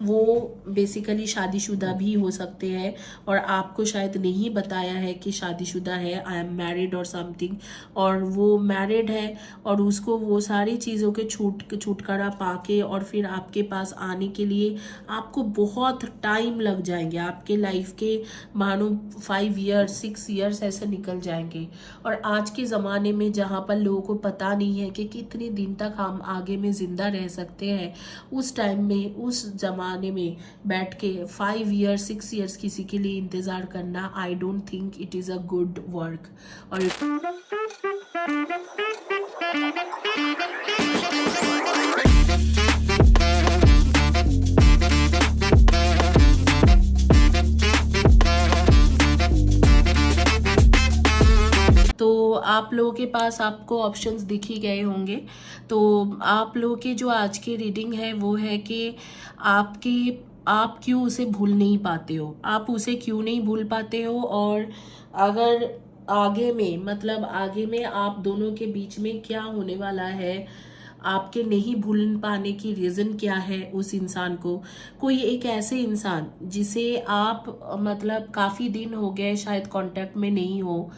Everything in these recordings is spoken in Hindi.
वो बेसिकली शादीशुदा भी हो सकते हैं और आपको शायद नहीं बताया है कि शादीशुदा है, आई एम मैरिड और समथिंग, और वो मैरिड है और उसको वो सारी चीज़ों के छुटकारा पाके और फिर आपके पास आने के लिए आपको बहुत टाइम लग जाएंगे। आपके लाइफ के मानो 5 ईयर्स 6 ईयर्स ऐसे निकल जाएंगे। और आज के ज़माने में जहाँ पर लोगों को पता नहीं है कि कितने दिन तक हम आगे में ज़िंदा रह सकते हैं, उस टाइम में उस ज़माने में बैठ के 5 ईयर्स 6 ईयर्स किसी के लिए इंतज़ार करना, I don't think it is a good work. और तो आप लोगों के पास आपको ऑप्शंस दिख ही गए होंगे। तो आप लोगों की जो आज की रीडिंग है वो है कि आप क्यों उसे भूल नहीं पाते हो, आप उसे क्यों नहीं भूल पाते हो, और अगर आगे में मतलब आगे में आप दोनों के बीच में क्या होने वाला है, आपके नहीं भूल पाने की रीज़न क्या है उस इंसान को। कोई एक ऐसे इंसान जिसे आप मतलब काफ़ी दिन हो गए शायद कांटेक्ट में नहीं हो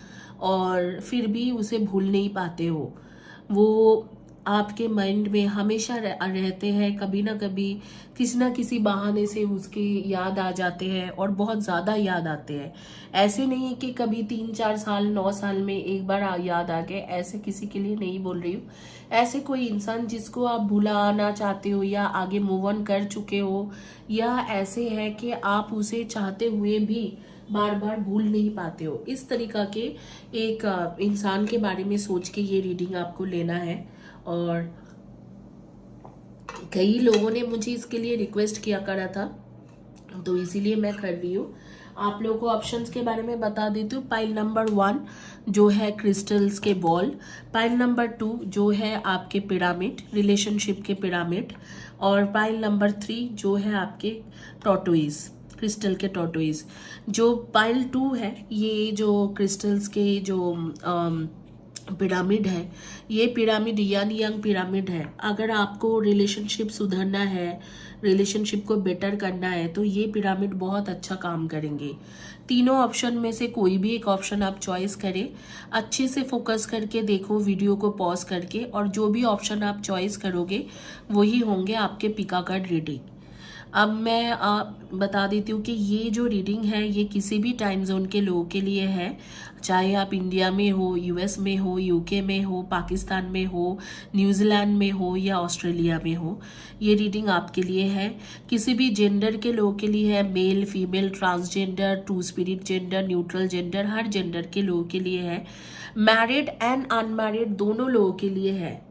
और फिर भी उसे भूल नहीं पाते हो, वो आपके माइंड में हमेशा रहते हैं, कभी ना कभी किसी ना किसी बहाने से उसकी याद आ जाते हैं और बहुत ज़्यादा याद आते हैं। ऐसे नहीं है कि कभी 3 4 साल 9 साल में एक बार याद आ गए, ऐसे किसी के लिए नहीं बोल रही हूँ। ऐसे कोई इंसान जिसको आप भुलाना चाहते हो या आगे मूव ऑन कर चुके हो, या ऐसे है कि आप उसे चाहते हुए भी बार बार भूल नहीं पाते हो, इस तरीका के एक इंसान के बारे में सोच के ये रीडिंग आपको लेना है। और कई लोगों ने मुझे इसके लिए रिक्वेस्ट किया करा था, तो इसीलिए मैं कर रही हूँ। आप लोगों को ऑप्शंस के बारे में बता देती हूँ। पाइल नंबर 1 जो है क्रिस्टल्स के बॉल, पाइल नंबर 2 जो है आपके पिरामिड, रिलेशनशिप के पिरामिड, और पाइल नंबर 3 जो है आपके टॉर्टोइज, क्रिस्टल के टॉर्टोइज। जो पाइल 2 है, ये जो क्रिस्टल्स के जो पिरामिड है, ये पिरामिड यान यंग पिरामिड है। अगर आपको रिलेशनशिप सुधरना है, रिलेशनशिप को बेटर करना है, तो ये पिरामिड बहुत अच्छा काम करेंगे। तीनों ऑप्शन में से कोई भी एक ऑप्शन आप चॉइस करें, अच्छे से फोकस करके देखो वीडियो को पॉज करके, और जो भी ऑप्शन आप चॉइस करोगे वही होंगे आपके पिका कार्ड रीडिंग। अब मैं बता देती हूँ कि ये जो रीडिंग है ये किसी भी टाइम जोन के लोगों के लिए है, चाहे आप इंडिया में हो, यूएस में हो, यूके में हो, पाकिस्तान में हो, न्यूजीलैंड में हो या ऑस्ट्रेलिया में हो, ये रीडिंग आपके लिए है। किसी भी जेंडर के लोगों के लिए है, male female transgender two spirit gender neutral gender, हर जेंडर के लोगों के लिए है। मैरिड एंड अनमैरिड दोनों लोगों के लिए है।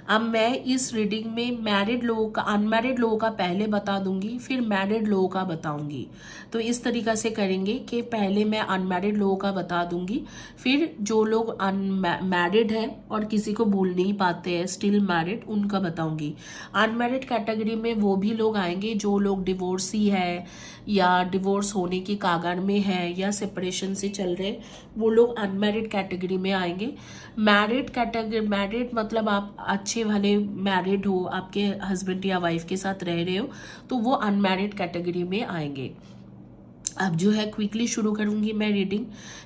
अब मैं इस रीडिंग में मैरिड लोगों का, अनमैरिड लोगों का पहले बता दूंगी, फिर मैरिड लोगों का बताऊंगी। तो इस तरीका से करेंगे कि पहले मैं अनमैरिड लोगों का बता दूंगी, फिर जो लोग अनमैरिड है और किसी को भूल नहीं पाते हैं, स्टिल मैरिड, उनका बताऊंगी। अनमैरिड कैटेगरी में वो भी लोग आएंगे जो लोग डिवोर्सी है या डिवोर्स होने की कागार में है या सेपरेशन से चल रहे, वो लोग अनमैरिड कैटेगरी में आएंगे। मैरिड कैटेगरी, मैरिड मतलब आप अच्छे वाले मैरिड हो, आपके हस्बैंड या वाइफ के साथ रह रहे हो, तो वो अनमैरिड कैटेगरी में आएंगे। अब जो है क्विकली शुरू करूंगी मैं रीडिंग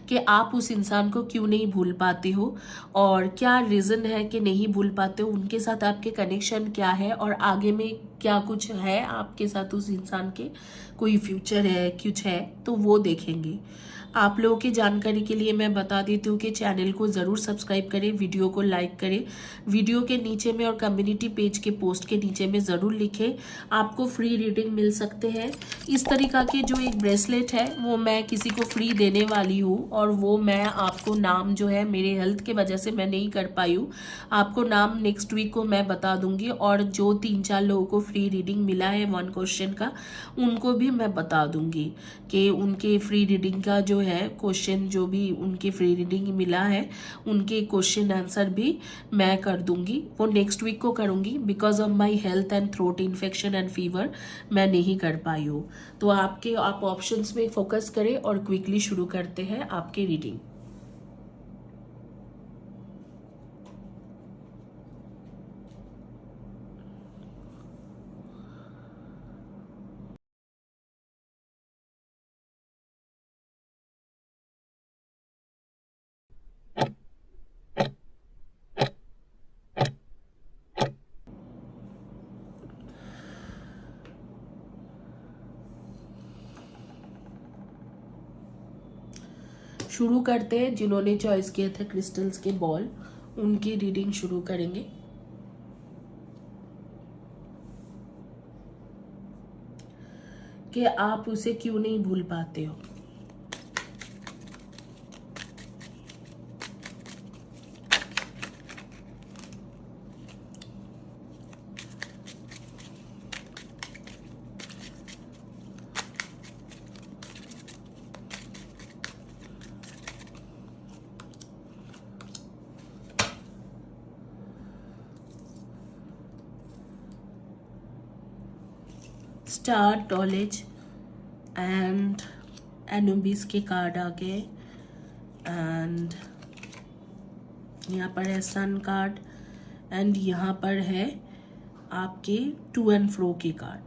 कि आप उस इंसान को क्यों नहीं भूल पाते हो और क्या रीज़न है कि नहीं भूल पाते हो, उनके साथ आपके कनेक्शन क्या है और आगे में क्या कुछ है आपके साथ उस इंसान के, कोई फ्यूचर है कुछ है, तो वो देखेंगे। आप लोगों की जानकारी के लिए मैं बता देती हूँ कि चैनल को ज़रूर सब्सक्राइब करें, वीडियो को लाइक करें, वीडियो के नीचे में और कम्युनिटी पेज के पोस्ट के नीचे में ज़रूर लिखें, आपको फ्री रीडिंग मिल सकते हैं। इस तरीका के जो एक ब्रेसलेट है वो मैं किसी को फ्री देने वाली हूँ, और वो मैं आपको नाम जो है मेरे हेल्थ के वजह से मैं नहीं कर पाई हूँ, आपको नाम नेक्स्ट वीक को मैं बता दूंगी। और जो 3 4 लोगों को फ्री रीडिंग मिला है 1 क्वेश्चन का, उनको भी मैं बता दूंगी कि उनके फ्री रीडिंग का जो है क्वेश्चन, जो भी उनके फ्री रीडिंग मिला है उनके क्वेश्चन आंसर भी मैं कर दूंगी। वो नेक्स्ट वीक को करूंगी, because of my health and throat infection and fever मैं नहीं कर पाई हूँ। तो आप ऑप्शंस में फोकस करें और क्विकली शुरू करते हैं आपके रीडिंग। शुरू करते हैं। जिन्होंने चॉइस किए थे क्रिस्टल्स के बॉल, उनकी रीडिंग शुरू करेंगे। कि आप उसे क्यों नहीं भूल पाते हो। स्टार, नॉलेज एंड एनुबिस के कार्ड आ गए। एंड यहाँ पर है सन कार्ड एंड यहाँ पर है आपके टू एंड फ्रो के कार्ड।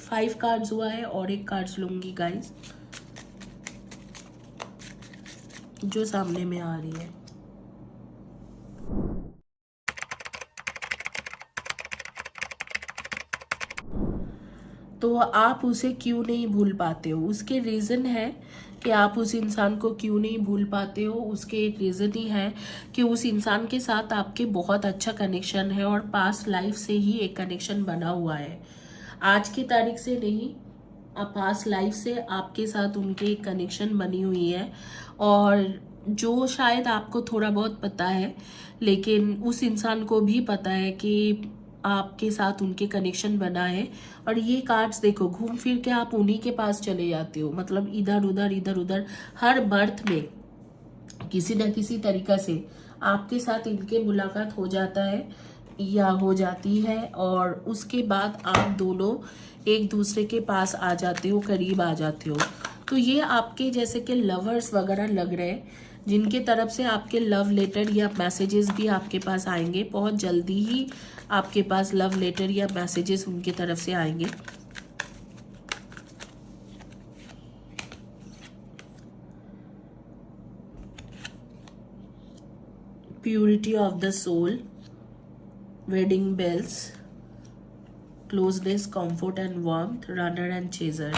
5 कार्ड्स हुआ है और एक कार्ड्स लूंगी गाइस जो सामने में आ रही है। तो आप उसे क्यों नहीं भूल पाते हो, उसके रीज़न है कि आप उस इंसान को क्यों नहीं भूल पाते हो। उसके एक रीज़न ही है कि उस इंसान के साथ आपके बहुत अच्छा कनेक्शन है और पास्ट लाइफ से ही एक कनेक्शन बना हुआ है, आज की तारीख से नहीं, पास्ट लाइफ से आपके साथ उनके एक कनेक्शन बनी हुई है। और जो शायद आपको थोड़ा बहुत पता है, लेकिन उस इंसान को भी पता है कि आपके साथ उनके कनेक्शन बना है। और ये कार्ड्स देखो, घूम फिर के आप उन्हीं के पास चले जाते हो, मतलब इधर उधर हर बर्थ में किसी न किसी तरीका से आपके साथ इनके मुलाकात हो जाता है या हो जाती है। और उसके बाद आप दोनों एक दूसरे के पास आ जाते हो, करीब आ जाते हो। तो ये आपके जैसे कि लवर्स वगैरह लग रहे हैं, जिनके तरफ से आपके लव लेटर या मैसेजेस भी आपके पास आएंगे। बहुत जल्दी ही आपके पास लव लेटर या मैसेजेस उनके तरफ से आएंगे। Purity of the soul, wedding bells, closeness, comfort and warmth, runner and chaser.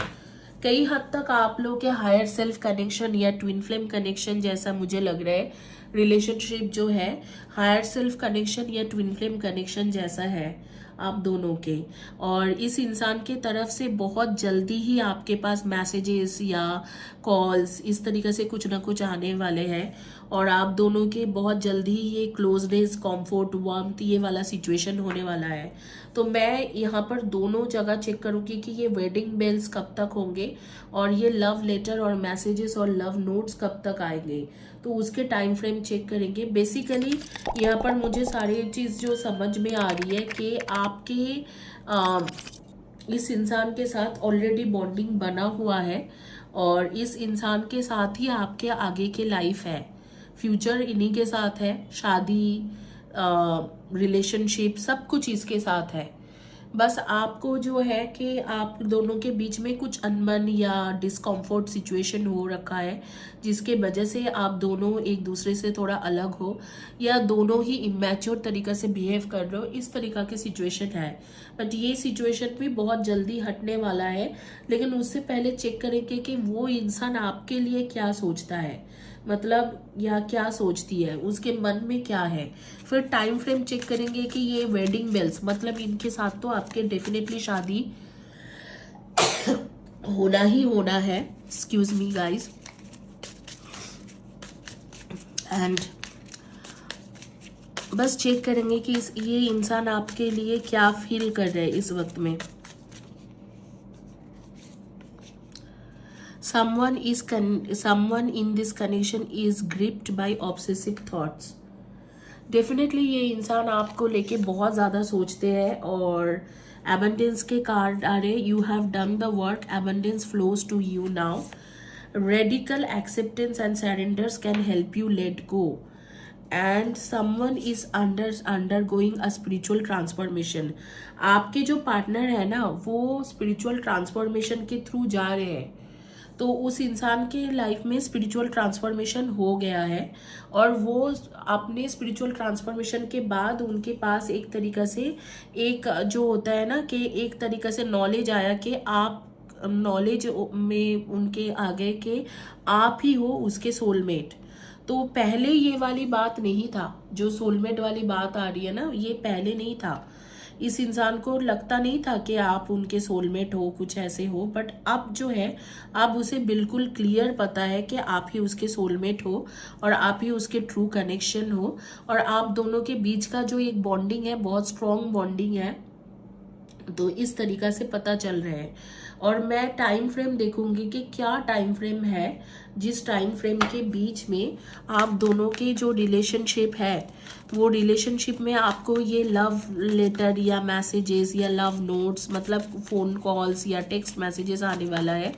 कई हद तक आप लोग के हायर सेल्फ कनेक्शन या ट्विन फ्लेम कनेक्शन जैसा मुझे लग रहा है। रिलेशनशिप जो है हायर सेल्फ कनेक्शन या ट्विन फ्लेम कनेक्शन जैसा है आप दोनों के। और इस इंसान के तरफ से बहुत जल्दी ही आपके पास मैसेजेस या कॉल्स इस तरीके से कुछ ना कुछ आने वाले हैं। और आप दोनों के बहुत जल्दी ही ये क्लोजनेस, कंफर्ट, वार्मथ ये वाला सिचुएशन होने वाला है। तो मैं यहाँ पर दोनों जगह चेक करूँगी कि ये वेडिंग बेल्स कब तक होंगे और ये लव लेटर और मैसेजेस और लव नोट्स कब तक आएंगे, तो उसके टाइम फ्रेम चेक करेंगे। बेसिकली यहाँ पर मुझे सारी चीज़ जो समझ में आ रही है कि आपके इस इंसान के साथ ऑलरेडी बॉन्डिंग बना हुआ है और इस इंसान के साथ ही आपके आगे के लाइफ है, फ्यूचर इन्हीं के साथ है, शादी, रिलेशनशिप सब कुछ इसके साथ है। बस आपको जो है कि आप दोनों के बीच में कुछ अनबन या डिस्कम्फर्ट सिचुएशन हो रखा है, जिसके वजह से आप दोनों एक दूसरे से थोड़ा अलग हो या दोनों ही इमेच्योर तरीका से बिहेव कर रहे हो, इस तरीका की सिचुएशन है। बट ये सिचुएशन भी बहुत जल्दी हटने वाला है, लेकिन उससे पहले चेक करेंगे कि वो इंसान आपके लिए क्या सोचता है, मतलब या क्या सोचती है, उसके मन में क्या है। फिर टाइम फ्रेम चेक करेंगे कि ये वेडिंग बेल्स मतलब इनके साथ तो आपके डेफिनेटली शादी होना ही होना है। Excuse me guys. एंड बस चेक करेंगे कि ये इंसान आपके लिए क्या फील कर रहा है इस वक्त में। someone in this connection is gripped by obsessive thoughts। Definitely ये इंसान आपको लेके बहुत ज़्यादा सोचते हैं। और abundance के कार्ड आ रहे, you have done the work, abundance flows to you now, radical acceptance and surrenders can help you let go, and someone is undergoing a spiritual transformation। आपके जो पार्टनर है ना, वो स्पिरिचुअल ट्रांसफॉर्मेशन के थ्रू जा रहे हैं। तो उस इंसान के लाइफ में स्पिरिचुअल ट्रांसफॉर्मेशन हो गया है और वो अपने स्पिरिचुअल ट्रांसफॉर्मेशन के बाद उनके पास एक तरीका से एक जो होता है ना कि एक तरीका से नॉलेज आया कि आप नॉलेज में उनके आ गए कि आप ही हो उसके सोलमेट। तो पहले ये वाली बात नहीं था, जो सोलमेट वाली बात आ रही है ना, ये पहले नहीं था। इस इंसान को लगता नहीं था कि आप उनके सोलमेट हो, कुछ ऐसे हो, बट अब जो है अब उसे बिल्कुल क्लियर पता है कि आप ही उसके सोलमेट हो और आप ही उसके ट्रू कनेक्शन हो, और आप दोनों के बीच का जो एक बॉन्डिंग है बहुत स्ट्रॉन्ग बॉन्डिंग है। तो इस तरीका से पता चल रहा है। और मैं टाइम फ्रेम देखूंगी कि क्या टाइम फ्रेम है, जिस टाइम फ्रेम के बीच में आप दोनों के जो रिलेशनशिप है, वो रिलेशनशिप में आपको ये लव लेटर या मैसेजेस या लव नोट्स, मतलब फ़ोन कॉल्स या टेक्स्ट मैसेजेस आने वाला है।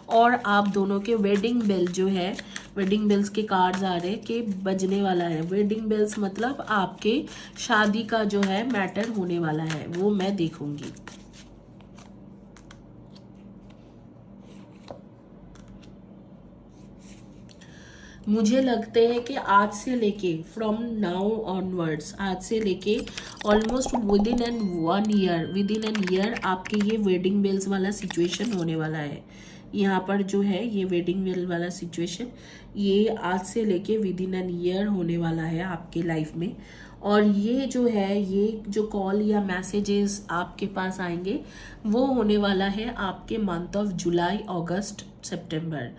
और आप दोनों के वेडिंग बेल जो है, वेडिंग बेल्स के कार्ड्स आ रहे कि बजने वाला है। वेडिंग बेल्स मतलब आपके शादी का जो है मैटर होने वाला है, वो मैं देखूंगी। मुझे लगते हैं कि आज से लेके फ्रॉम नाउ ऑनवर्ड्स, आज से लेके almost with in an year आपके ये वेडिंग बेल्स वाला सिचुएशन होने वाला है। यहाँ पर जो है ये वेडिंग बेल वाला सिचुएशन, ये आज से लेके विद इन एन ईयर होने वाला है आपके लाइफ में। और ये जो है, ये जो कॉल या मैसेजेस आपके पास आएंगे वो होने वाला है आपके मंथ ऑफ जुलाई, अगस्त, सितंबर।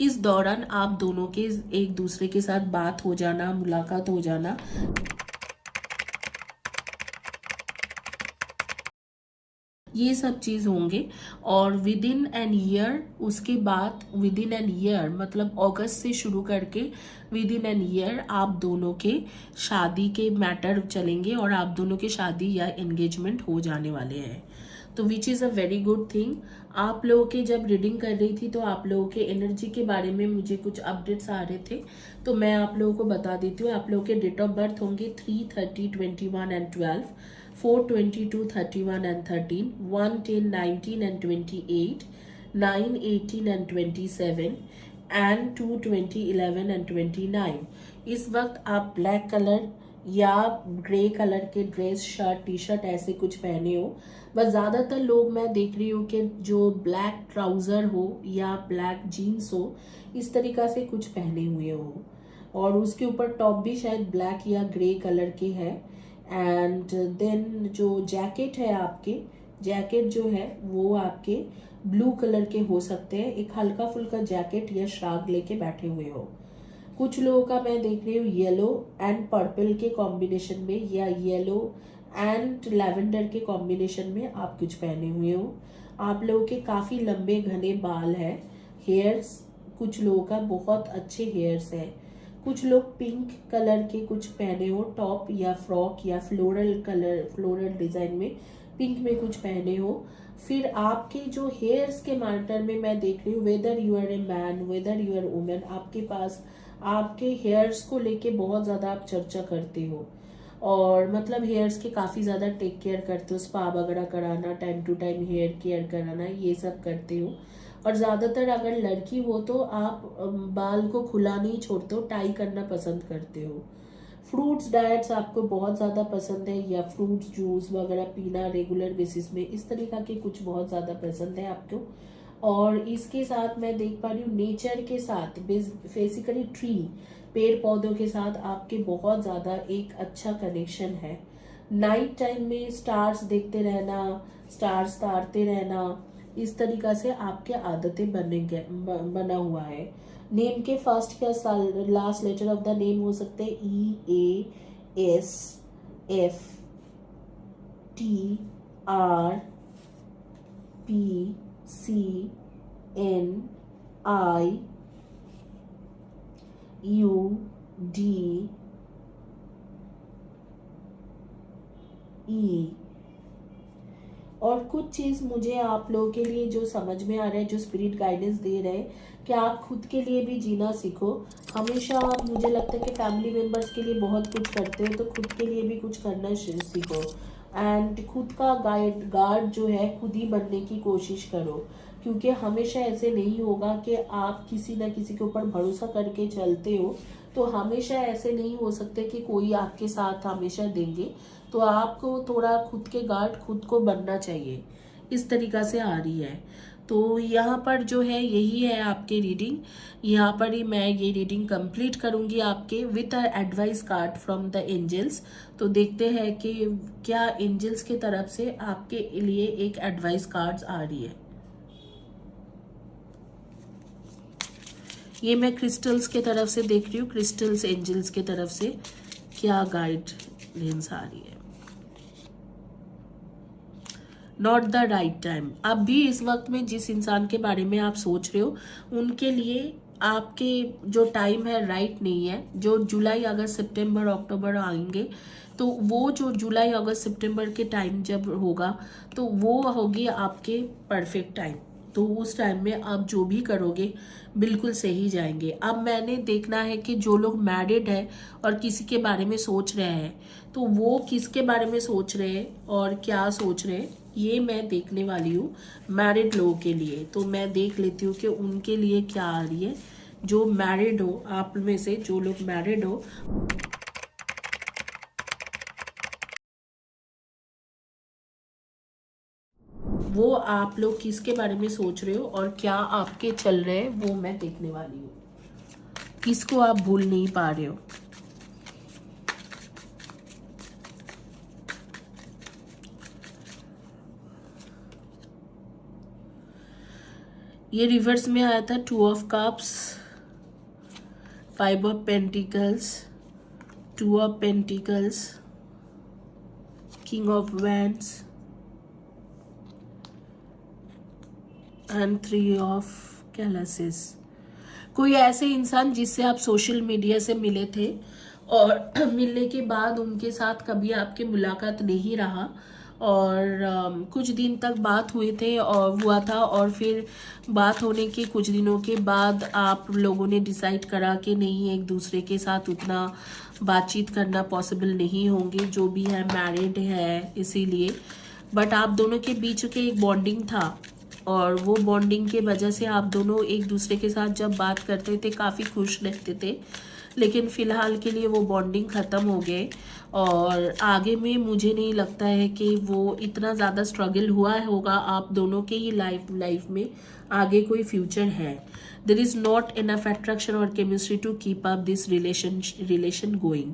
इस दौरान आप दोनों के एक दूसरे के साथ बात हो जाना, मुलाकात हो जाना, ये सब चीज़ होंगे। और विद इन एन ईयर, उसके बाद विद इन एन ईयर मतलब अगस्त से शुरू करके विद इन एन ईयर आप दोनों के शादी के मैटर चलेंगे और आप दोनों के शादी या एंगेजमेंट हो जाने वाले हैं। तो which is a very good thing. आप लोगों के जब रीडिंग कर रही थी तो आप लोगों के एनर्जी के बारे में मुझे कुछ अपडेट्स आ रहे थे, तो मैं आप लोगों को बता देती हूँ। आप लोगों के डेट ऑफ बर्थ होंगे 3, 30, 21 and 12, 4, 22, 31 and 13, 1, 10, 19 and 28, 9, 18 and 27 and 2, 20, 11 and 29। इस वक्त आप ब्लैक कलर या ग्रे कलर के ड्रेस, शर्ट, टी शर्ट ऐसे कुछ पहने हो। बस ज़्यादातर लोग मैं देख रही हूँ कि जो ब्लैक ट्राउज़र हो या ब्लैक जीन्स हो, इस तरीका से कुछ पहने हुए हो, और उसके ऊपर टॉप भी शायद ब्लैक या ग्रे कलर के है। एंड देन जो जैकेट है, आपके जैकेट जो है वो आपके ब्लू कलर के हो सकते हैं। एक हल्का फुल्का जैकेट या श्राग लेके बैठे हुए हो। कुछ लोगों का मैं देख रही हूँ येलो एंड पर्पल के कॉम्बिनेशन में, या येलो एंड लैवेंडर के कॉम्बिनेशन में आप कुछ पहने हुए हो। आप लोगों के काफ़ी लंबे घने बाल है, हेयर्स कुछ लोगों का बहुत अच्छे हेयर्स है। कुछ लोग पिंक कलर के कुछ पहने हो, टॉप या फ्रॉक या फ्लोरल कलर, फ्लोरल डिजाइन में पिंक में कुछ पहने हो। फिर आपके जो हेयर्स के मैटर में मैं देख रही हूँ, whether you are a man, whether you are women, आपके पास आपके हेयर्स को लेके बहुत ज़्यादा आप चर्चा करते हो, और मतलब हेयर्स के काफ़ी ज़्यादा टेक केयर करते हो, स्पा वगैरह कराना, time to time hair care कराना, ये सब करते हो। और ज़्यादातर अगर लड़की हो तो आप बाल को खुला नहीं छोड़ते हो, टाई करना पसंद करते हो। फ्रूट्स डाइट्स आपको बहुत ज़्यादा पसंद है, या फ्रूट्स जूस वगैरह पीना रेगुलर बेसिस में, इस तरीका के कुछ बहुत ज़्यादा पसंद है आपको। और इसके साथ मैं देख पा रही हूँ नेचर के साथ, बेसिकली ट्री, पेड़ पौधों के साथ आपके बहुत ज़्यादा एक अच्छा कनेक्शन है। नाइट टाइम में स्टार्स देखते रहना, स्टार्स तारते रहना, इस तरीका से आपके आदतें बना हुआ है। नेम के फर्स्ट या last letter of the name हो सकते हैं EASFTRPCNIUDE। और कुछ चीज़ मुझे आप लोगों के लिए जो समझ में आ रहा है, जो स्पिरिट गाइडेंस दे रहे हैं कि आप खुद के लिए भी जीना सीखो। हमेशा मुझे लगता है कि फैमिली मेम्बर्स के लिए बहुत कुछ करते हो, तो खुद के लिए भी कुछ करना सीखो। एंड खुद का गार्ड जो है खुद ही बनने की कोशिश करो, क्योंकि हमेशा ऐसे नहीं होगा कि आप किसी न किसी के ऊपर भरोसा करके चलते हो, तो हमेशा ऐसे नहीं हो सकते कि कोई आपके साथ हमेशा देंगे। तो आपको थोड़ा खुद के गार्ड खुद को बनना चाहिए। इस तरीक़ा से आ रही है। तो यहाँ पर जो है यही है आपके रीडिंग। यहाँ पर ही मैं ये रीडिंग कंप्लीट करूँगी आपके with a advice card from the angels. तो देखते हैं कि क्या एंजल्स की तरफ से आपके लिए एक एडवाइस कार्ड्स आ रही है। ये मैं क्रिस्टल्स के तरफ से देख रही हूँ, क्रिस्टल्स एंजल्स के तरफ से क्या गाइडलाइंस आ रही है। Not the right time. अब भी इस वक्त में जिस इंसान के बारे में आप सोच रहे हो उनके लिए आपके जो टाइम है राइट नहीं है। जो जुलाई अगस्त सितंबर अक्टूबर आएंगे तो वो जो जुलाई अगस्त सितंबर के टाइम जब होगा तो वो होगी आपके परफेक्ट टाइम। तो उस टाइम में आप जो भी करोगे बिल्कुल सही जाएंगे। अब मैंने देखना है कि जो लोग मैरिड है और किसी के बारे में सोच रहे हैं तो वो किसके बारे में सोच रहे हैं और क्या सोच रहे हैं ये मैं देखने वाली हूँ मैरिड लोगों के लिए। तो मैं देख लेती हूँ कि उनके लिए क्या आ रही है। जो मैरिड हो, आप में से जो लोग मैरिड हो, वो आप लोग किसके बारे में सोच रहे हो और क्या आपके चल रहे हैं वो मैं देखने वाली हूँ। किसको आप भूल नहीं पा रहे हो। ये रिवर्स में आया था 2 of cups, 5 of pentacles, 2 of pentacles, king of wands and 3 of chalices. कोई ऐसे इंसान जिससे आप सोशल मीडिया से मिले थे और मिलने के बाद उनके साथ कभी आपकी मुलाकात नहीं रहा और कुछ दिन तक बात हुए थे और हुआ था और फिर बात होने के कुछ दिनों के बाद आप लोगों ने डिसाइड करा कि नहीं एक दूसरे के साथ उतना बातचीत करना पॉसिबल नहीं होंगे। जो भी है मैरिड है इसीलिए, बट आप दोनों के बीच के एक बॉन्डिंग था और वो बॉन्डिंग के वजह से आप दोनों एक दूसरे के साथ जब बात करते थे काफ़ी खुश रहते थे। लेकिन फ़िलहाल के लिए वो बॉन्डिंग ख़त्म हो गए और आगे में मुझे नहीं लगता है कि वो इतना ज़्यादा स्ट्रगल हुआ होगा आप दोनों के ही लाइफ में आगे कोई फ्यूचर है। There is not enough attraction और chemistry to keep up this relation going,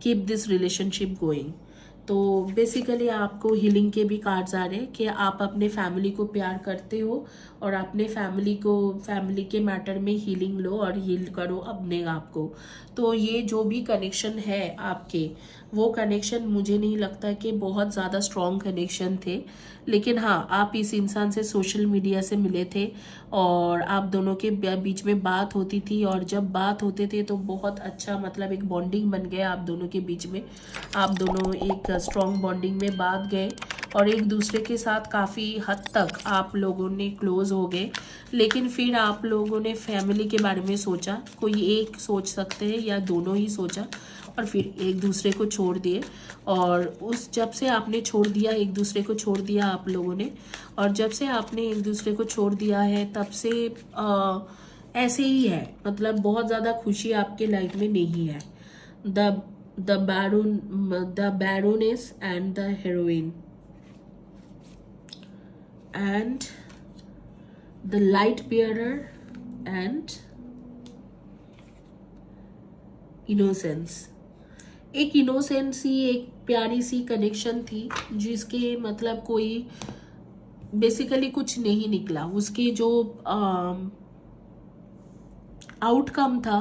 keep this relationship going. तो बेसिकली आपको हीलिंग के भी कार्ड्स आ रहे हैं कि आप अपने फैमिली को प्यार करते हो और अपने फैमिली के मैटर में हीलिंग लो और हील करो अपने आप को। तो ये जो भी कनेक्शन है आपके, वो कनेक्शन मुझे नहीं लगता कि बहुत ज़्यादा स्ट्रॉन्ग कनेक्शन थे। लेकिन हाँ, आप इस इंसान से सोशल मीडिया से मिले थे और आप दोनों के बीच में बात होती थी और जब बात होते थे तो बहुत अच्छा मतलब एक बॉन्डिंग बन गया आप दोनों के बीच में। आप दोनों एक स्ट्रॉन्ग बॉन्डिंग में बात गए और एक दूसरे के साथ काफ़ी हद तक आप लोगों ने क्लोज हो गए। लेकिन फिर आप लोगों ने फैमिली के बारे में सोचा, कोई एक सोच सकते हैं या दोनों ही सोचा और फिर एक दूसरे को छोड़ दिए। और उस जब से आपने छोड़ दिया, एक दूसरे को छोड़ दिया आप लोगों ने, और जब से आपने एक दूसरे को छोड़ दिया है तब से ऐसे ही है, मतलब बहुत ज़्यादा खुशी आपके लाइफ में नहीं है। The baroness and the heroin and the light bearer and innocence. एक इनोसेंस ही एक प्यारी सी कनेक्शन थी जिसके मतलब कोई बेसिकली कुछ नहीं निकला। उसके जो आउटकम था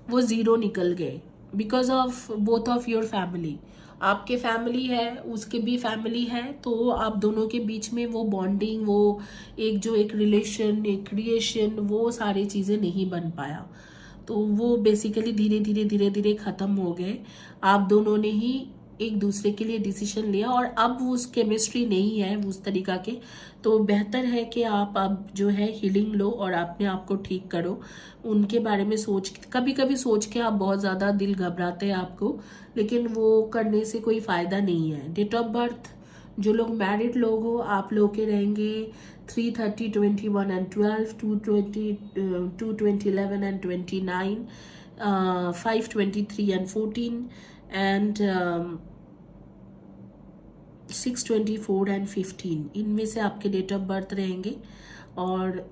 वो ज़ीरो निकल गए because of both of your family. आपके फैमिली है, उसके भी फैमिली है, तो आप दोनों के बीच में वो बॉन्डिंग, वो एक जो एक रिलेशन, एक क्रिएशन, वो सारी चीज़ें नहीं बन पाया। तो वो बेसिकली धीरे धीरे ख़त्म हो गए। आप दोनों ने ही एक दूसरे के लिए डिसीजन लिया और अब उस केमिस्ट्री नहीं है उस तरीका के। तो बेहतर है कि आप अब जो है हीलिंग लो और अपने आप को ठीक करो। उनके बारे में कभी कभी सोच के आप बहुत ज़्यादा दिल घबराते हैं आपको, लेकिन वो करने से कोई फ़ायदा नहीं है। डेट ऑफ बर्थ जो लोग मैरिड लोग हो आप लोग के रहेंगे 3, 30, 21 and 12, 220, 220, 11 and 29, 5, 23 and 14 and 6, 24 and 15, इनमें से आपके डेट ऑफ बर्थ रहेंगे। और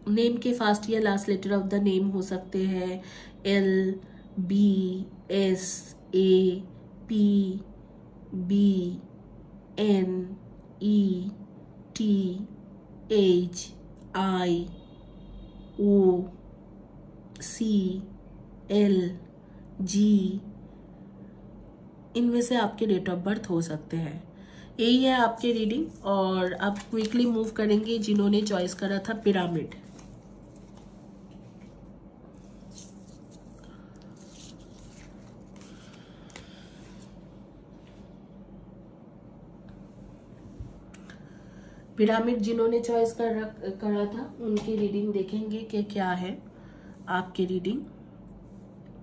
नेम के फर्स्ट या last letter of the name हो सकते हैं L, B, S, A, P, B, N, E, T, H, I, O, C, L, G, इनमें से आपके डेट ऑफ बर्थ हो सकते हैं। यही है आपके रीडिंग। और अब क्विकली मूव करेंगे जिन्होंने चॉइस करा था पिरामिड। पिरामिड जिन्होंने चॉइस करा था उनकी रीडिंग देखेंगे कि क्या है आपकी रीडिंग।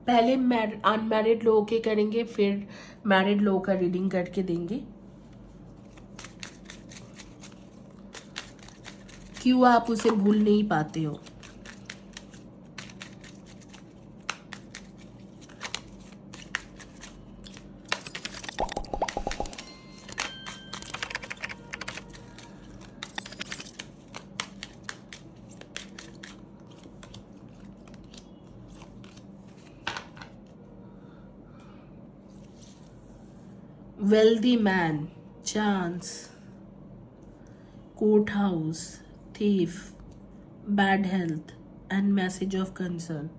पहले अनमैरिड लोगों के करेंगे, फिर मैरिड लोगों का रीडिंग करके देंगे। क्यों आप उसे भूल नहीं पाते हो? Wealthy man, chance, courthouse, thief, bad health, and message of concern.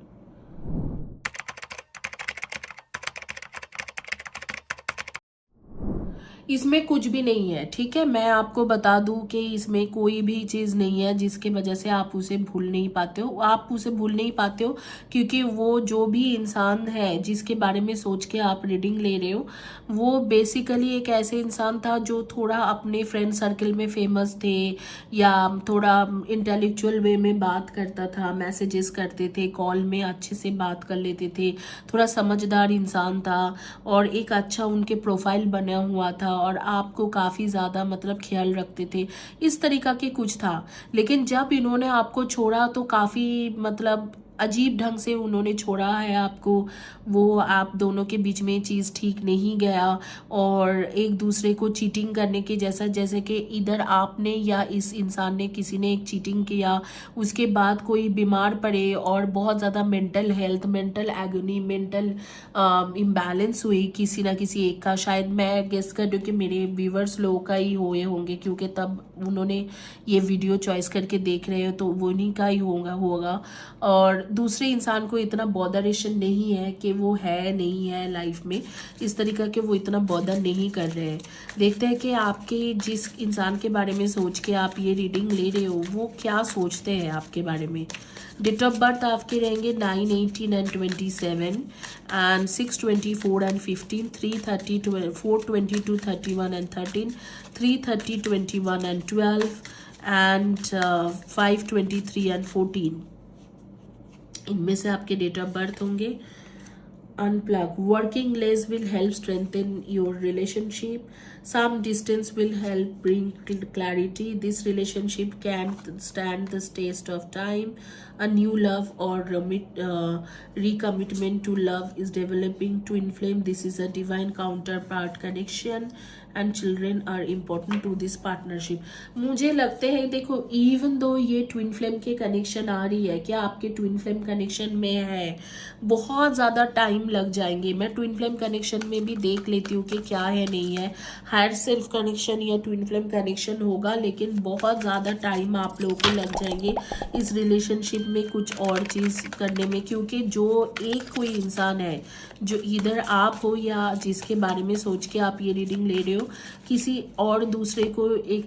इसमें कुछ भी नहीं है, ठीक है। मैं आपको बता दूं कि इसमें कोई भी चीज़ नहीं है जिसकी वजह से आप उसे भूल नहीं पाते हो। आप उसे भूल नहीं पाते हो क्योंकि वो जो भी इंसान है जिसके बारे में सोच के आप रीडिंग ले रहे हो, वो बेसिकली एक ऐसे इंसान था जो थोड़ा अपने फ्रेंड सर्कल में फेमस थे, या थोड़ा इंटेलेक्चुअल वे में बात करता था, मैसेजेस करते थे, कॉल में अच्छे से बात कर लेते थे, थोड़ा समझदार इंसान था, और एक अच्छा उनके प्रोफाइल बना हुआ था, और आपको काफ़ी ज़्यादा मतलब ख्याल रखते थे, इस तरीका के कुछ था। लेकिन जब इन्होंने आपको छोड़ा तो काफ़ी मतलब अजीब ढंग से उन्होंने छोड़ा है आपको। वो आप दोनों के बीच में चीज़ ठीक नहीं गया, और एक दूसरे को चीटिंग करने के जैसा, जैसे कि इधर आपने या इस इंसान ने, किसी ने एक चीटिंग किया, उसके बाद कोई बीमार पड़े और बहुत ज़्यादा mental health, mental agony, mental imbalance हुई किसी ना किसी एक का। शायद मैं गेस कर रही हूँ कि मेरे व्यूवर्स लोगों का ही हुए होंगे, क्योंकि तब उन्होंने ये वीडियो चॉइस करके देख रहे हो तो वो नहीं का ही होगा। और दूसरे इंसान को इतना बॉदरेशन नहीं है कि वो है नहीं है लाइफ में, इस तरीका के वो इतना बॉदर नहीं कर रहे हैं। देखते हैं कि आपके जिस इंसान के बारे में सोच के आप ये रीडिंग ले रहे हो वो क्या सोचते हैं आपके बारे में। डेट ऑफ बर्थ आपके रहेंगे 9, 18 and 27 and 6, 24 and 15, 3, 30, 4, 22, 31 and 13, 3, 30, 21 and 12 and 5, 23 and 14। इनमें से आपके डेट ऑफ बर्थ होंगे। Unplug. Working less will help strengthen your relationship. Some distance will help bring clarity. This relationship can stand the test of time. A new love or recommitment to love is developing. Twin flame. This is a divine counterpart connection. And children are important to this partnership. मुझे लगते हैं, देखो, इवन दो ये ट्विन फ्लेम के कनेक्शन आ रही है, क्या आपके ट्विन फ्लेम कनेक्शन में है, बहुत ज़्यादा टाइम लग जाएंगे। मैं ट्विन फ्लेम कनेक्शन में भी देख लेती हूँ कि क्या है नहीं है। हायर सेल्फ कनेक्शन या ट्विन फ्लेम कनेक्शन होगा, लेकिन बहुत ज़्यादा टाइम आप लोगों को लग जाएंगे इस रिलेशनशिप में कुछ और चीज़ करने में, क्योंकि जो एक कोई इंसान है जो इधर आप हो या जिसके बारे में सोच के आप ये रीडिंग ले रहे हो, किसी और दूसरे को एक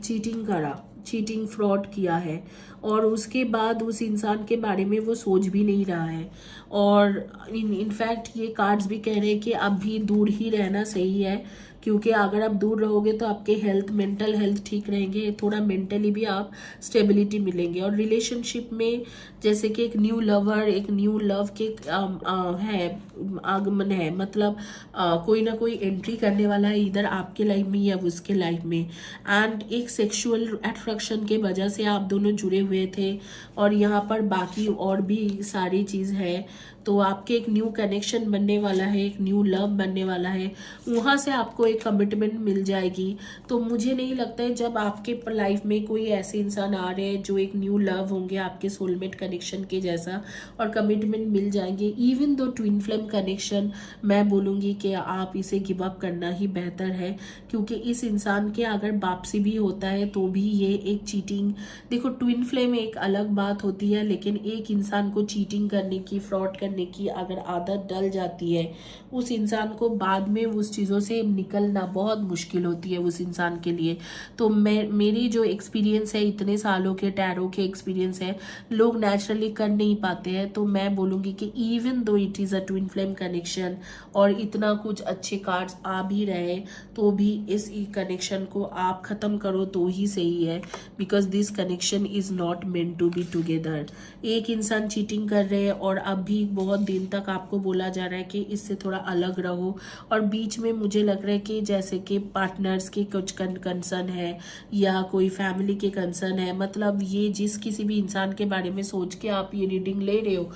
चीटिंग फ्रॉड किया है, और उसके बाद उस इंसान के बारे में वो सोच भी नहीं रहा है। और इनफैक्ट ये कार्ड्स भी कह रहे हैं कि अभी दूर ही रहना सही है, क्योंकि अगर आप दूर रहोगे तो आपके हेल्थ, मेंटल हेल्थ ठीक रहेंगे, थोड़ा मेंटली भी आप स्टेबिलिटी मिलेंगे। और रिलेशनशिप में जैसे कि एक न्यू लवर, एक न्यू लव के है आगमन है, मतलब कोई ना कोई एंट्री करने वाला है इधर आपके लाइफ में या उसके लाइफ में। एंड एक सेक्सुअल अट्रैक्शन के वजह से आप दोनों जुड़े हुए थे, और यहाँ पर बाकी और भी सारी चीज़ है। तो आपके एक न्यू कनेक्शन बनने वाला है, एक न्यू लव बनने वाला है, वहाँ से आपको एक कमिटमेंट मिल जाएगी। तो मुझे नहीं लगता है जब आपके लाइफ में कोई ऐसे इंसान आ रहे हैं जो एक न्यू लव होंगे आपके सोलमेट कनेक्शन के जैसा, और कमिटमेंट मिल जाएंगे, even though twin flame connection, मैं बोलूँगी कि आप इसे गिव अप करना ही बेहतर है। क्योंकि इस इंसान के अगर वापसी भी होता है तो भी ये एक चीटिंग, देखो ट्विन फ्लेम एक अलग बात होती है, लेकिन एक इंसान को चीटिंग करने की, फ्रॉड करने की अगर आदत डल जाती है, उस इंसान को बाद में उस चीज़ों से निकलना बहुत मुश्किल होती है उस इंसान के लिए। तो मेरी जो एक्सपीरियंस है, इतने सालों के टैरो के एक्सपीरियंस है, लोग नेचुरली कर नहीं पाते हैं। तो मैं बोलूँगी कि even though it is a twin flame connection और इतना कुछ अच्छे कार्ड्स आ भी रहे, तो भी इस कनेक्शन को आप ख़त्म करो तो ही सही है। Because this connection is not meant to be together. एक इंसान चीटिंग कर रहे हैं और अब भी बहुत दिन तक आपको बोला जा रहा है कि इससे थोड़ा अलग रहो, और बीच में मुझे लग रहा है कि जैसे कि पार्टनर्स के कुछ कंसर्न है या कोई फैमिली के कंसर्न है, मतलब ये जिस किसी भी इंसान के बारे में सोच के आप ये रीडिंग ले रहे हो,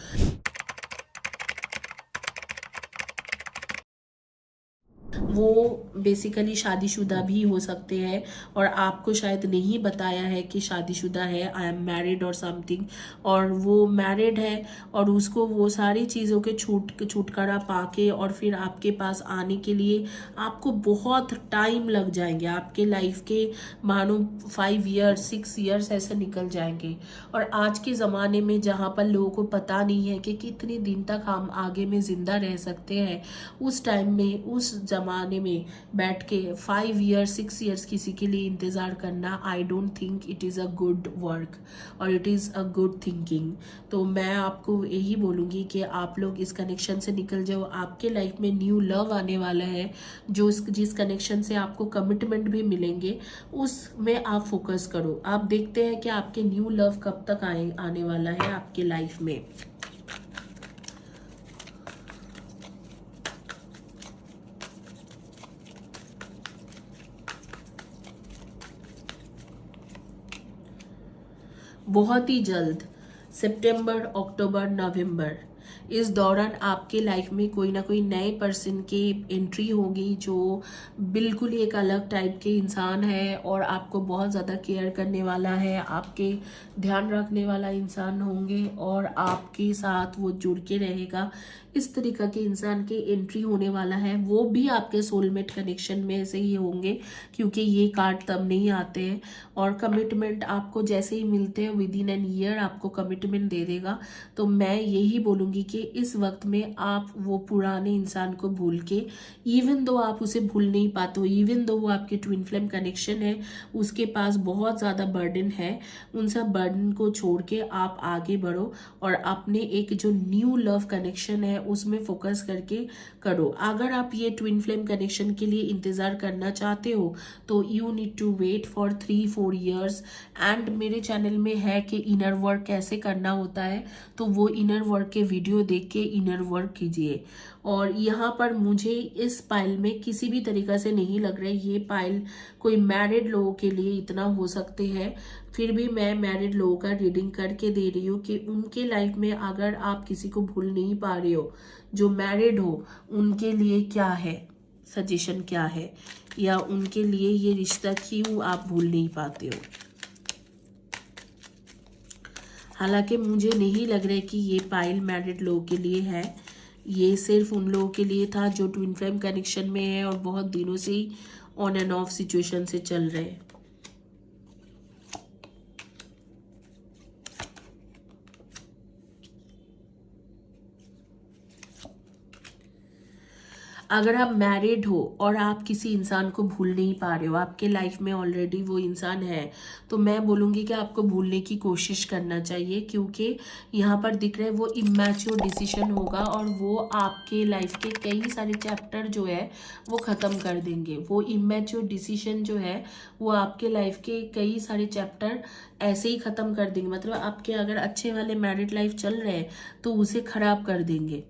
वो बेसिकली शादीशुदा भी हो सकते हैं, और आपको शायद नहीं बताया है कि शादीशुदा है, आई एम मैरिड और समथिंग, और वो मैरिड है और उसको वो सारी चीज़ों के छुटकारा पाके और फिर आपके पास आने के लिए आपको बहुत टाइम लग जाएंगे। आपके लाइफ के मानो 5 ईयर्स 6 ईयर्स ऐसे निकल जाएंगे। और आज के ज़माने में जहाँ पर लोगों को पता नहीं है कि कितने दिन तक हम आगे में ज़िंदा रह सकते हैं, उस टाइम में, उस ज़माने में बैठ के 5 ईयर्स 6 ईयर्स किसी के लिए इंतज़ार करना, I don't think it is a good work और it is a good thinking. तो मैं आपको यही बोलूँगी कि आप लोग इस कनेक्शन से निकल जाओ। आपके लाइफ में न्यू लव आने वाला है, जो जिस कनेक्शन से आपको कमिटमेंट भी मिलेंगे, उसमें आप फोकस करो। आप देखते हैं कि आपके न्यू लव कब तक आने वाला है आपके लाइफ में। बहुत ही जल्द, सितंबर, अक्टूबर, नवंबर, इस दौरान आपके लाइफ में कोई ना कोई नए पर्सन की एंट्री होगी जो बिल्कुल एक अलग टाइप के इंसान है और आपको बहुत ज़्यादा केयर करने वाला है, आपके ध्यान रखने वाला इंसान होंगे और आपके साथ वो जुड़ के रहेगा। इस तरीका के इंसान की एंट्री होने वाला है, वो भी आपके सोलमेट कनेक्शन में से ही होंगे, क्योंकि ये कार्ड तब नहीं आते हैं। और कमिटमेंट आपको जैसे ही मिलते हैं विद इन एन ईयर आपको कमिटमेंट दे देगा। तो मैं यही बोलूँगी कि इस वक्त में आप वो पुराने इंसान को भूल के, इवन दो आप उसे भूल नहीं पाते हो, इवन दो वो आपके ट्विन फ्लेम कनेक्शन है, उसके पास बहुत ज़्यादा बर्डन है, उन सब बर्डन को छोड़ के आप आगे बढ़ो और अपने एक जो न्यू लव कनेक्शन है उसमें फोकस करके करो। अगर आप ये ट्विन फ्लेम कनेक्शन के लिए इंतज़ार करना चाहते हो तो you need to wait for 3-4 years. And मेरे चैनल में है कि इनर वर्क कैसे करना होता है, तो वो इनर वर्क के वीडियो देख के इनर वर्क कीजिए। और यहाँ पर मुझे इस पाइल में किसी भी तरीका से नहीं लग रहा है ये पाइल कोई मैरिड लोगों के लिए इतना हो सकते हैं। फिर भी मैं मैरिड लोगों का रीडिंग करके दे रही हूँ कि उनके लाइफ में अगर आप किसी को भूल नहीं पा रहे हो, जो मैरिड हो, उनके लिए क्या है सजेशन, क्या है, या उनके लिए ये रिश्ता क्यों आप भूल नहीं पाते हो। हालांकि मुझे नहीं लग रहा है कि ये पाइल मैरिड लोगों के लिए है, ये सिर्फ उन लोगों के लिए था जो ट्विन फ्लेम कनेक्शन में है और बहुत दिनों से ही ऑन एंड ऑफ सिचुएशन से चल रहे हैं। अगर आप मैरिड हो और आप किसी इंसान को भूल नहीं पा रहे हो, आपके लाइफ में ऑलरेडी वो इंसान है, तो मैं बोलूँगी कि आपको भूलने की कोशिश करना चाहिए, क्योंकि यहाँ पर दिख रहा है वो इमैच्योर डिसीजन होगा और वो आपके लाइफ के कई सारे चैप्टर जो है वो ख़त्म कर देंगे। वो इमैच्योर डिसीजन जो है वो आपके लाइफ के कई सारे चैप्टर ऐसे ही ख़त्म कर देंगे, मतलब आपके अगर अच्छे वाले मैरिड लाइफ चल रहे हैं तो उसे ख़राब कर देंगे।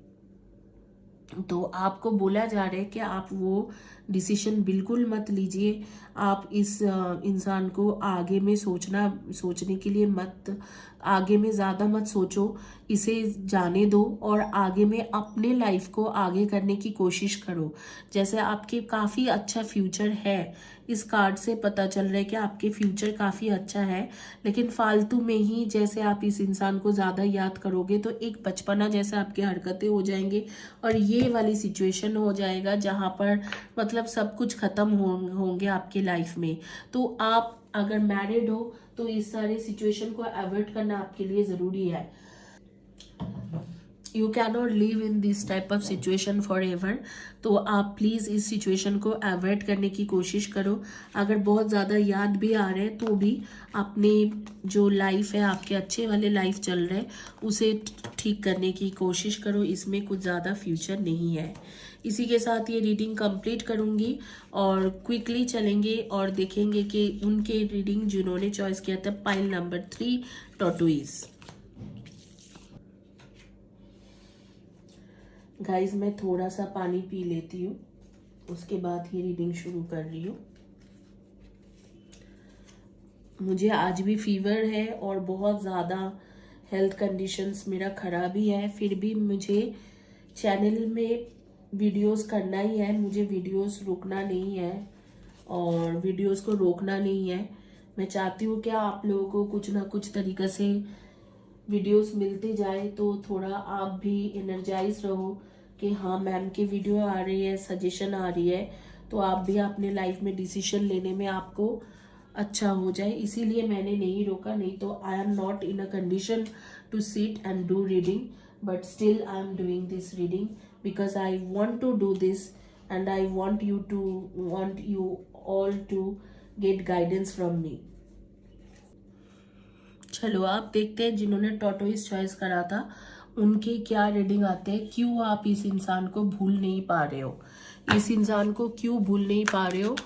तो आपको बोला जा रहा है कि आप वो डिसीजन बिल्कुल मत लीजिए। आप इस इंसान को सोचने के लिए आगे में ज़्यादा मत सोचो, इसे जाने दो और आगे में अपने लाइफ को आगे करने की कोशिश करो। जैसे आपके काफ़ी अच्छा फ्यूचर है, इस कार्ड से पता चल रहा है कि आपके फ्यूचर काफ़ी अच्छा है, लेकिन फालतू में ही जैसे आप इस इंसान को ज़्यादा याद करोगे तो एक बचपना जैसे आपकी हरकतें हो जाएंगे और ये वाली सिचुएशन हो जाएगा जहाँ पर मतलब सब कुछ ख़त्म होंगे आपके लाइफ में। तो आप अगर मैरिड हो तो इस सारे सिचुएशन को अवॉइड करना आपके लिए ज़रूरी है। You can not live in this type of situation for ever. तो आप प्लीज़ इस सिचुएशन को अवॉइड करने की कोशिश करो। अगर बहुत ज़्यादा याद भी आ रहे हैं तो भी अपने जो लाइफ है, आपके अच्छे वाले लाइफ चल रहे हैं, उसे ठीक करने की कोशिश करो। इसमें कुछ ज़्यादा फ्यूचर नहीं है। इसी के साथ ये रीडिंग कंप्लीट करूँगी और क्विकली चलेंगे और देखेंगे कि उनके रीडिंग जिन्होंने चॉइस किया था पाइल नंबर 3 टॉर्टोइज। गाइज मैं थोड़ा सा पानी पी लेती हूँ, उसके बाद ये रीडिंग शुरू कर रही हूँ। मुझे आज भी फीवर है और बहुत ज़्यादा हेल्थ कंडीशंस मेरा ख़राब ही है, फिर भी मुझे चैनल में वीडियोस करना ही है। मुझे वीडियोस रुकना नहीं है और वीडियोस को रोकना नहीं है। मैं चाहती हूँ कि आप लोगों को कुछ ना कुछ तरीक़े से वीडियोस मिलते जाए तो थोड़ा आप भी एनर्जाइज रहो कि हाँ मैम की वीडियो आ रही है, सजेशन आ रही है, तो आप भी अपने लाइफ में डिसीजन लेने में आपको अच्छा हो जाए। इसीलिए मैंने नहीं रोका, नहीं तो I am not in a condition to sit and do reading, but still I am doing this reading because I want to do this and I want you all to get guidance from me. चलो आप देखते हैं जिन्होंने टॉर्टोइज चॉइस करा था उनके क्या रीडिंग आते हैं। क्यों आप इस इंसान को भूल नहीं पा रहे हो, इस इंसान को क्यों भूल नहीं पा रहे हो।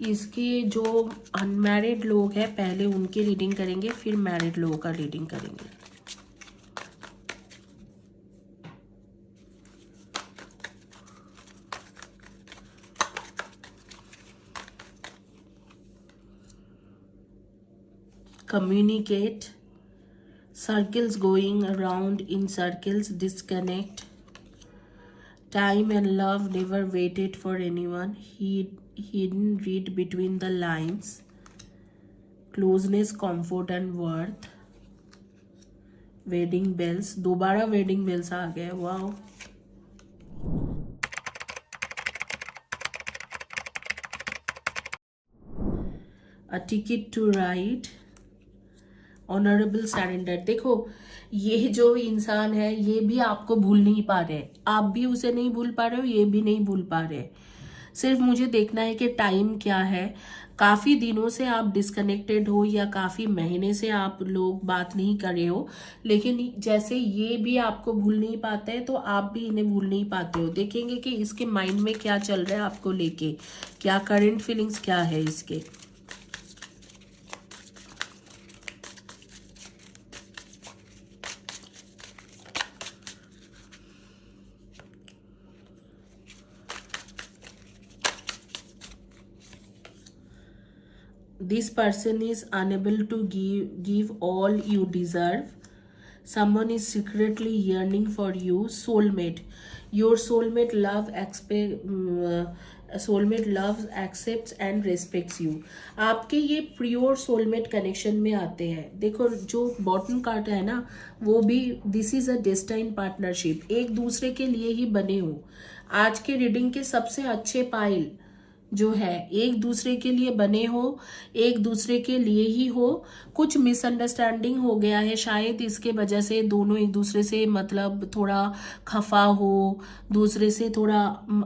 इसके जो अनमैरिड लोग हैं पहले उनकी रीडिंग करेंगे, फिर मैरिड लोगों का रीडिंग करेंगे। Communicate, circles going around in circles, disconnect, time and love never waited for anyone, hidden read between the lines, closeness, comfort and worth, wedding bells, दोबारा wedding bells आ गए, wow. A ticket to ride, honourable surrender. देखो ये जो इंसान है ये भी आपको भूल नहीं पा रहे, आप भी उसे नहीं भूल पा रहे हो, ये भी नहीं भूल पा रहे। सिर्फ मुझे देखना है कि टाइम क्या है। काफ़ी दिनों से आप डिस्कनेक्टेड हो या काफ़ी महीने से आप लोग बात नहीं कर रहे हो, लेकिन जैसे ये भी आपको भूल नहीं पाते हैं तो आप भी इन्हें भूल नहीं पाते हो। देखेंगे कि इसके माइंड में क्या चल रहा है आपको लेके, क्या करंट फीलिंग्स क्या है इसके। This person is unable to give all you deserve. Someone is secretly yearning for you. Soulmate, your soulmate loves, accepts and respects you. आपके ये प्योर सोलमेट कनेक्शन में आते हैं। देखो जो बॉटम कार्ड है ना वो भी this is a destined partnership, एक दूसरे के लिए ही बने हो। आज के रीडिंग के सबसे अच्छे पाइल जो है एक दूसरे के लिए बने हो, एक दूसरे के लिए ही हो। कुछ मिसअंडरस्टैंडिंग हो गया है शायद, इसके वजह से दोनों एक दूसरे से मतलब थोड़ा खफा हो, दूसरे से थोड़ा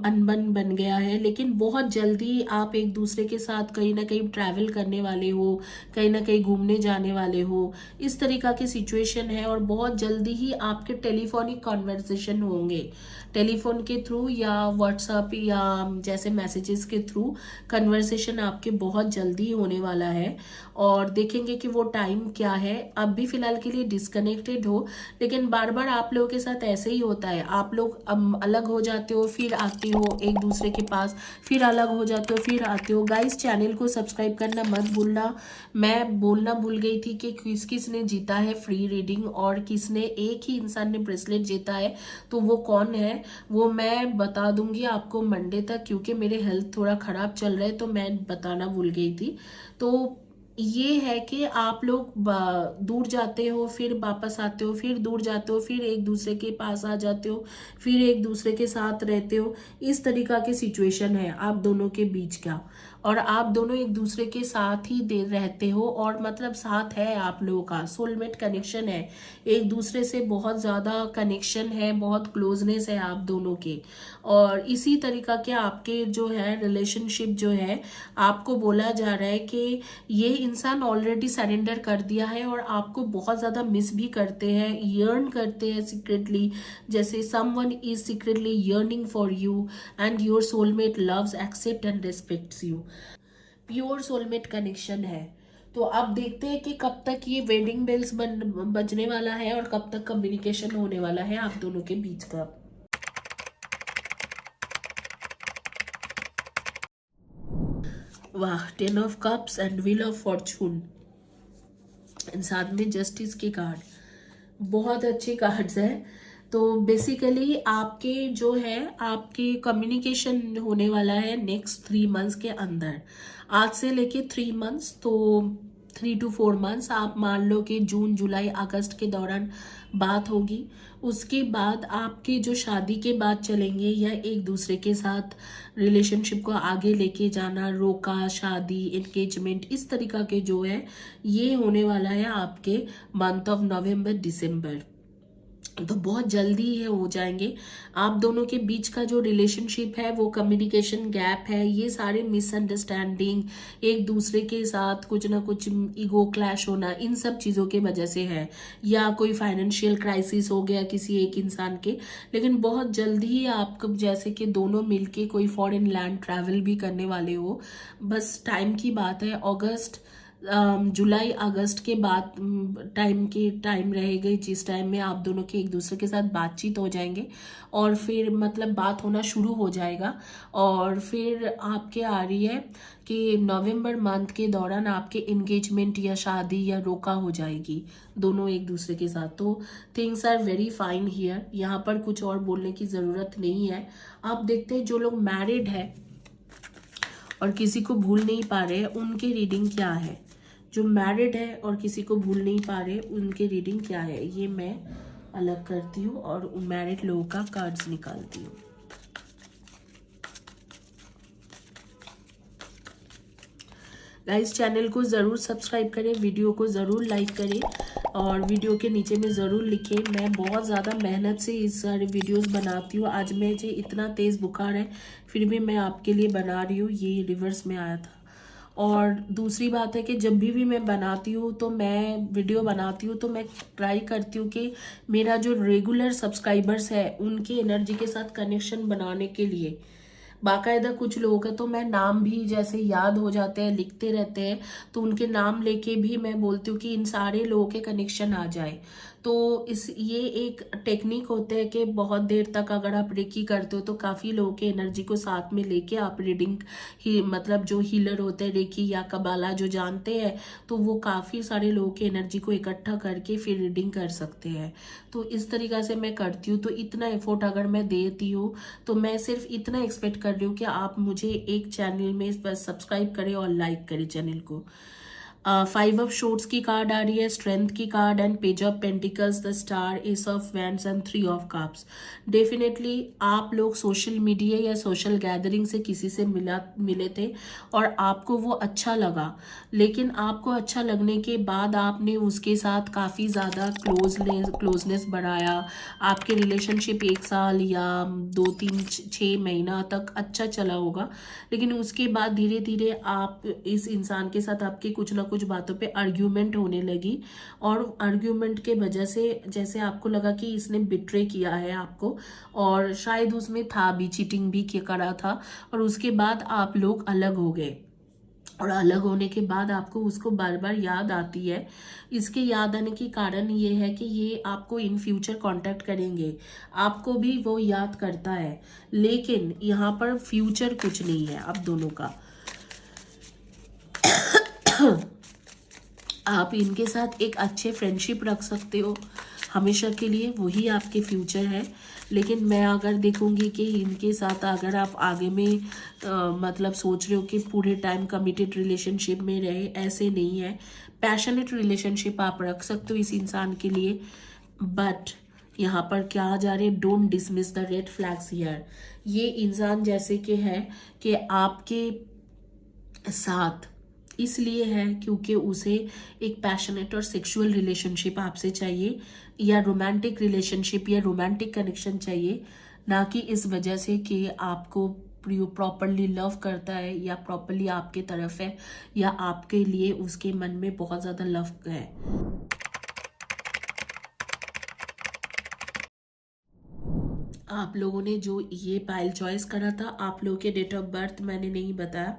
अनबन बन गया है, लेकिन बहुत जल्दी आप एक दूसरे के साथ कहीं ना कहीं ट्रैवल करने वाले हो, कहीं ना कहीं घूमने जाने वाले हो। इस तरीका की सिचुएशन है और बहुत जल्दी ही आपके टेलीफोनिक कॉन्वर्सेशन होंगे, टेलीफोन के थ्रू या व्हाट्सएप या जैसे मैसेजेस के थ्रू कन्वर्सेशन आपके बहुत जल्दी होने वाला है और देखेंगे कि वो टाइम क्या है। अब भी फिलहाल के लिए डिस्कनेक्टेड हो, लेकिन बार बार आप लोगों के साथ ऐसे ही होता है, आप लोग अलग हो जाते हो फिर आते हो एक दूसरे के पास, फिर अलग हो जाते हो फिर आते हो। गाइस चैनल को सब्सक्राइब करना मत भूलना। मैं बोलना भूल गई थी कि किस किस ने जीता है फ्री रीडिंग और किसने, एक ही इंसान ने ब्रेसलेट जीता है, तो वो कौन है वो मैं बता दूंगी आपको मंडे तक, क्योंकि मेरे हेल्थ थोड़ा ख़राब चल रहा है तो मैं बताना भूल गई थी। तो ये है कि आप लोग दूर जाते हो फिर वापस आते हो, फिर दूर जाते हो फिर एक दूसरे के पास आ जाते हो, फिर एक दूसरे के साथ रहते हो। इस तरीका की सिचुएशन है आप दोनों के बीच का, और आप दोनों एक दूसरे के साथ ही दे रहते हो, और मतलब साथ है आप लोगों का, सोलमेट कनेक्शन है, एक दूसरे से बहुत ज़्यादा कनेक्शन है, बहुत क्लोजनेस है आप दोनों के। और इसी तरीका के आपके जो है रिलेशनशिप जो है, आपको बोला जा रहा है कि ये इंसान ऑलरेडी सरेंडर कर दिया है और आपको बहुत ज़्यादा मिस भी करते हैं, यर्न करते हैं सीक्रेटली, जैसे someone is secretly yearning for you and your soulmate loves accept and respects you. Pure soulmate connection है। तो अब देखते हैं कि कब तक ये वेडिंग बेल्स बजने वाला है और कब तक कम्युनिकेशन होने वाला है आप दोनों के बीच का। वाह, 10 of cups and wheel of Fortune, साथ में जस्टिस के कार्ड, बहुत अच्छे कार्ड्स हैं। तो बेसिकली आपके जो है आपके कम्युनिकेशन होने वाला है नेक्स्ट 3 मंथ्स के अंदर, आज से लेके 3 मंथ्स, तो 3 to 4 मंथ्स आप मान लो कि जून जुलाई अगस्त के दौरान बात होगी। उसके बाद आपके जो शादी के बाद चलेंगे या एक दूसरे के साथ रिलेशनशिप को आगे लेके जाना, रोका, शादी, एंगेजमेंट, इस तरीका के जो है ये होने वाला है आपके मंथ ऑफ नवंबर दिसंबर। तो बहुत जल्दी ये हो जाएंगे। आप दोनों के बीच का जो रिलेशनशिप है वो कम्युनिकेशन गैप है, ये सारे मिसअंडरस्टैंडिंग, एक दूसरे के साथ कुछ ना कुछ ईगो क्लैश होना, इन सब चीज़ों के वजह से है, या कोई फाइनेंशियल क्राइसिस हो गया किसी एक इंसान के। लेकिन बहुत जल्दी ही आपको जैसे कि दोनों मिलके कोई फॉरेन लैंड ट्रैवल भी करने वाले हो, बस टाइम की बात है। अगस्त जुलाई अगस्त के बाद टाइम रहेगी जिस टाइम में आप दोनों के एक दूसरे के साथ बातचीत हो जाएंगे और फिर मतलब बात होना शुरू हो जाएगा। और फिर आपके आ रही है कि नवंबर मंथ के दौरान आपके एंगेजमेंट या शादी या रोका हो जाएगी दोनों एक दूसरे के साथ। तो things are very fine here, यहाँ पर कुछ और बोलने की ज़रूरत नहीं है। आप देखते हैं जो लोग मैरिड है और किसी को भूल नहीं पा रहे उनके रीडिंग क्या है, जो मैरिड है और किसी को भूल नहीं पा रहे उनके रीडिंग क्या है, ये मैं अलग करती हूँ और मैरिड लोगों का कार्ड्स निकालती हूँ। गाइस चैनल को ज़रूर सब्सक्राइब करें, वीडियो को ज़रूर लाइक करें और वीडियो के नीचे में ज़रूर लिखें। मैं बहुत ज़्यादा मेहनत से इस सारे वीडियोस बनाती हूँ। आज मुझे इतना तेज़ बुखार है फिर भी मैं आपके लिए बना रही हूँ, ये रिवर्स में आया था। और दूसरी बात है कि जब भी मैं बनाती हूँ तो मैं वीडियो बनाती हूँ तो मैं ट्राई करती हूँ कि मेरा जो रेगुलर सब्सक्राइबर्स है उनके एनर्जी के साथ कनेक्शन बनाने के लिए बाकायदा कुछ लोगों का तो मैं नाम भी जैसे याद हो जाते हैं, लिखते रहते हैं, तो उनके नाम लेके भी मैं बोलती हूँ कि इन सारे लोगों के कनेक्शन आ जाए। तो ये एक टेक्निक होता है कि बहुत देर तक अगर आप रेकी करते हो तो काफ़ी लोगों के एनर्जी को साथ में लेके आप रीडिंग ही मतलब जो हीलर होते हैं रेकी या कबाला जो जानते हैं तो वो काफ़ी सारे लोगों के एनर्जी को इकट्ठा करके फिर रीडिंग कर सकते हैं। तो इस तरीक़ा से मैं करती हूँ। तो इतना एफर्ट अगर मैं देती हूँ तो मैं सिर्फ इतना एक्सपेक्ट कर रही हूँ कि आप मुझे एक चैनल में बस सब्सक्राइब करें और लाइक करें चैनल को। 5 ऑफ शॉर्ट्स की कार्ड आ रही है, स्ट्रेंथ की card and page of pentacles, the star, S of wands and 3 of cups. Definitely आप लोग सोशल मीडिया या सोशल गैदरिंग से किसी से मिले थे और आपको वो अच्छा लगा, लेकिन आपको अच्छा लगने के बाद आपने उसके साथ काफ़ी ज़्यादा क्लोजनेस बढ़ाया। आपके रिलेशनशिप 1 साल या 2-3-6 महीना तक अच्छा चला होगा, लेकिन उसके बाद धीरे धीरे आप इस इंसान के साथ आपके कुछ ना कुछ बातों पे आर्ग्यूमेंट होने लगी, और आर्ग्यूमेंट के वजह से जैसे आपको लगा कि इसने बिट्रे किया है आपको, और शायद उसमें था भी, चीटिंग भी करा था, और उसके बाद आप लोग अलग हो गए। और अलग होने के बाद आपको उसको बार बार याद आती है। इसके याद आने के कारण ये है कि ये आपको इन फ्यूचर कांटेक्ट करेंगे, आपको भी वो याद करता है, लेकिन यहाँ पर फ्यूचर कुछ नहीं है आप दोनों का। आप इनके साथ एक अच्छे फ्रेंडशिप रख सकते हो हमेशा के लिए, वही आपके फ्यूचर है। लेकिन मैं अगर देखूंगी कि इनके साथ अगर आप आगे में मतलब सोच रहे हो कि पूरे टाइम कमिटेड रिलेशनशिप में रहे, ऐसे नहीं है। पैशनेट रिलेशनशिप आप रख सकते हो इस इंसान के लिए, बट यहाँ पर क्या जा रहे, don't dismiss the red flags here. ये इंसान जैसे कि है कि आपके साथ इसलिए है क्योंकि उसे एक पैशनेट और सेक्सुअल रिलेशनशिप आपसे चाहिए, या रोमांटिक रिलेशनशिप या रोमांटिक कनेक्शन चाहिए, ना कि इस वजह से कि आपको प्रॉपरली लव करता है या प्रॉपरली आपके तरफ है या आपके लिए उसके मन में बहुत ज़्यादा लव है। आप लोगों ने जो ये पाइल चॉइस करा था, आप लोगों के डेट ऑफ बर्थ मैंने नहीं बताया,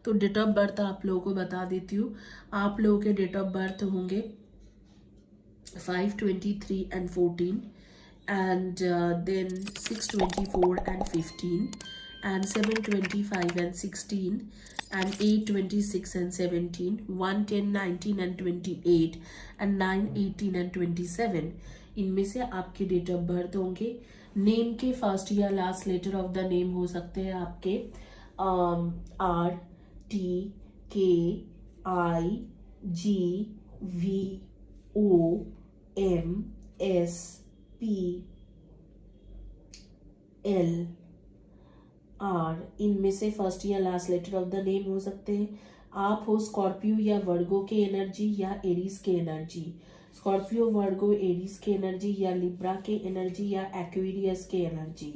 तो डेट ऑफ बर्थ आप लोगों को बता देती हूँ। आप लोगों के डेट ऑफ बर्थ होंगे 5, 23 and 14, and then 6, 24 and 15, and 7, 25 and 16, and 8, 26 and 17, 1, 10, 19 and 28, and 9, 18 and 27। इनमें से आपके डेट ऑफ बर्थ होंगे। नेम के फर्स्ट या last letter of the name हो सकते हैं आपके R, T, K, I, G, V, O, M, S, P, L, R। इनमें से फर्स्ट या last letter of the name हो सकते हैं। आप हो स्कॉर्पियो या वर्गो के एनर्जी या एरीज के एनर्जी, स्कॉर्पियो, वर्गो, एरीज के एनर्जी, या लिब्रा के एनर्जी, या एक्वेरियस के एनर्जी,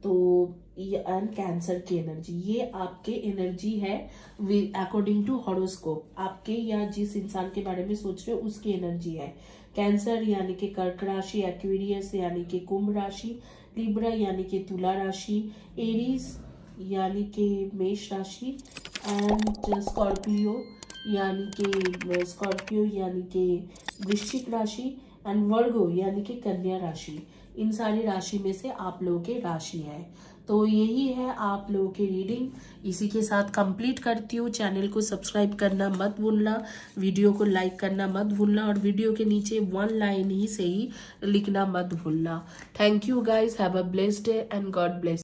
तो एंड कैंसर की एनर्जी। ये आपके एनर्जी है अकॉर्डिंग टू हॉरोस्कोप, आपके या जिस इंसान के बारे में सोच रहे हो उसकी एनर्जी है। कैंसर यानी कि कर्क राशि, एक्वेरियस यानी कि कुंभ राशि, लिब्रा यानी कि तुला राशि, एरीज यानी कि मेष राशि, एंड स्कॉर्पियो यानी कि वृश्चिक राशि, एंड वर्गो यानी कि कन्या राशि। इन सारी राशि में से आप लोगों के राशि है। तो यही है आप लोगों की रीडिंग। इसी के साथ कंप्लीट करती हूँ। चैनल को सब्सक्राइब करना मत भूलना, वीडियो को लाइक करना मत भूलना, और वीडियो के नीचे 1 लाइन ही से ही लिखना मत भूलना। Thank you guys, have a blessed day and God bless.